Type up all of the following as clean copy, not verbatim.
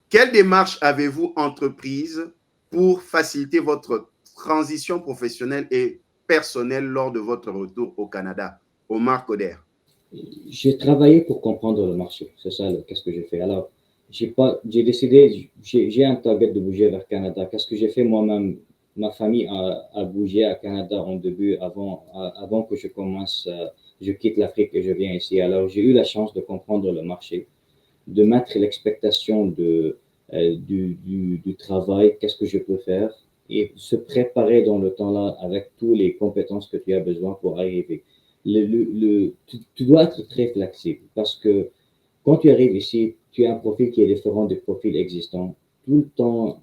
Quelle démarche avez-vous entreprise pour faciliter votre transition professionnelle et personnelle lors de votre retour au Canada? Omar Koder. J'ai travaillé pour comprendre le marché. C'est ça, qu'est-ce que j'ai fait. Alors, j'ai décidé, j'ai un target de bouger vers Canada. Qu'est-ce que j'ai fait moi-même? Ma famille a bougé à Canada en début, avant que je commence, je quitte l'Afrique et je viens ici. Alors, j'ai eu la chance de comprendre le marché, de mettre l'expectation du travail, qu'est-ce que je peux faire, et se préparer dans le temps là avec toutes les compétences que tu as besoin pour arriver. Tu dois être très flexible parce que quand tu arrives ici, tu as un profil qui est différent du profil existant. Tout le temps,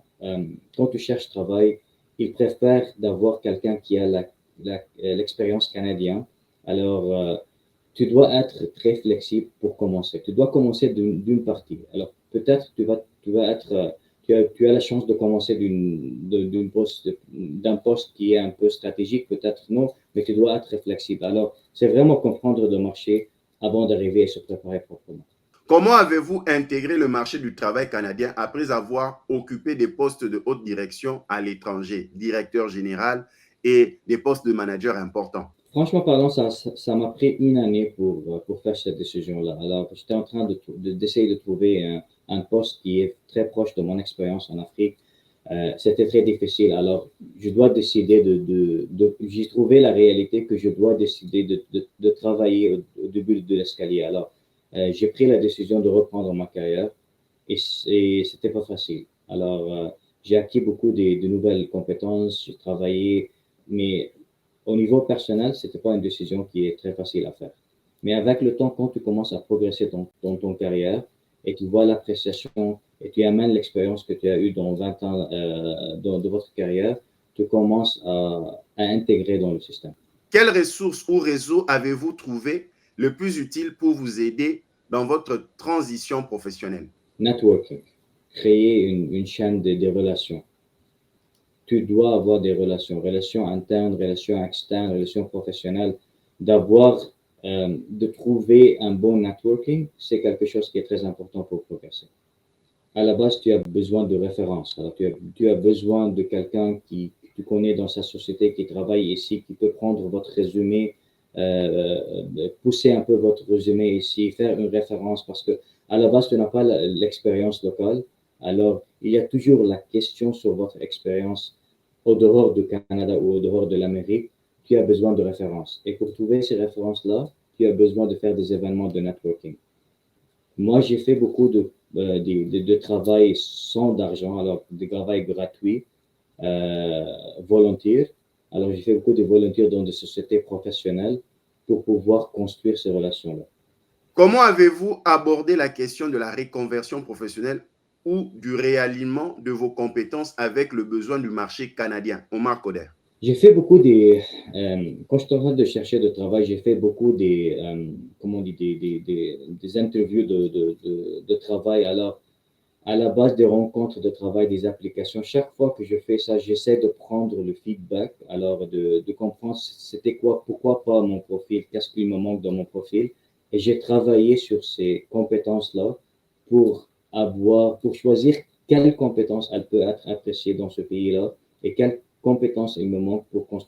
quand tu cherches travail, ils préfèrent d'avoir quelqu'un qui a l'expérience canadienne. Alors, tu dois être très flexible pour commencer. Tu dois commencer d'une partie. Alors, peut-être tu vas être, tu as la chance de commencer d'un poste qui est un peu stratégique, peut-être non, mais tu dois être flexible. Alors, c'est vraiment comprendre le marché avant d'arriver et se préparer proprement. Comment avez-vous intégré le marché du travail canadien après avoir occupé des postes de haute direction à l'étranger, directeur général et des postes de manager importants? Franchement parlant, ça m'a pris une année pour faire cette décision-là. Alors, j'étais en train d'essayer de trouver un poste qui est très proche de mon expérience en Afrique. C'était très difficile. Alors, je dois décider j'ai trouvé la réalité que je dois décider de travailler au début de l'escalier. Alors, j'ai pris la décision de reprendre ma carrière et c'était pas facile. Alors, j'ai acquis beaucoup de nouvelles compétences, j'ai travaillé, mais au niveau personnel, c'était pas une décision qui est très facile à faire. Mais avec le temps, quand tu commences à progresser dans ton carrière et tu vois l'appréciation et tu amènes l'expérience que tu as eue dans 20 ans de votre carrière, tu commences à intégrer dans le système. Quelles ressources ou réseaux avez-vous trouvé le plus utile pour vous aider dans votre transition professionnelle? Networking, créer une chaîne de relations. Tu dois avoir des relations internes, relations externes, relations professionnelles, de trouver un bon networking, c'est quelque chose qui est très important pour progresser. À la base, tu as besoin de références. Alors, tu as besoin de quelqu'un que tu connais dans sa société, qui travaille ici, qui peut prendre votre résumé, pousser un peu votre résumé ici, faire une référence parce que à la base, tu n'as pas l'expérience locale. Alors, il y a toujours la question sur votre expérience au dehors du Canada ou au dehors de l'Amérique. Tu as besoin de références. Et pour trouver ces références-là, tu as besoin de faire des événements de networking. Moi, j'ai fait beaucoup de travail sans d'argent, alors de travail gratuit, volontaire. Alors, j'ai fait beaucoup de volontaires dans des sociétés professionnelles pour pouvoir construire ces relations-là. Comment avez-vous abordé la question de la reconversion professionnelle ou du réalignement de vos compétences avec le besoin du marché canadien? Omar Koder. J'ai fait quand j'étais en train de chercher de travail, j'ai fait beaucoup comment on dit, des interviews de travail. Alors, à la base des rencontres de travail, des applications. Chaque fois que je fais ça, j'essaie de prendre le feedback, alors de comprendre c'était quoi, pourquoi pas mon profil, qu'est-ce qui me manque dans mon profil. Et j'ai travaillé sur ces compétences-là pour choisir quelles compétences elles peuvent être appréciées dans ce pays-là et quelles compétences il me manque pour construire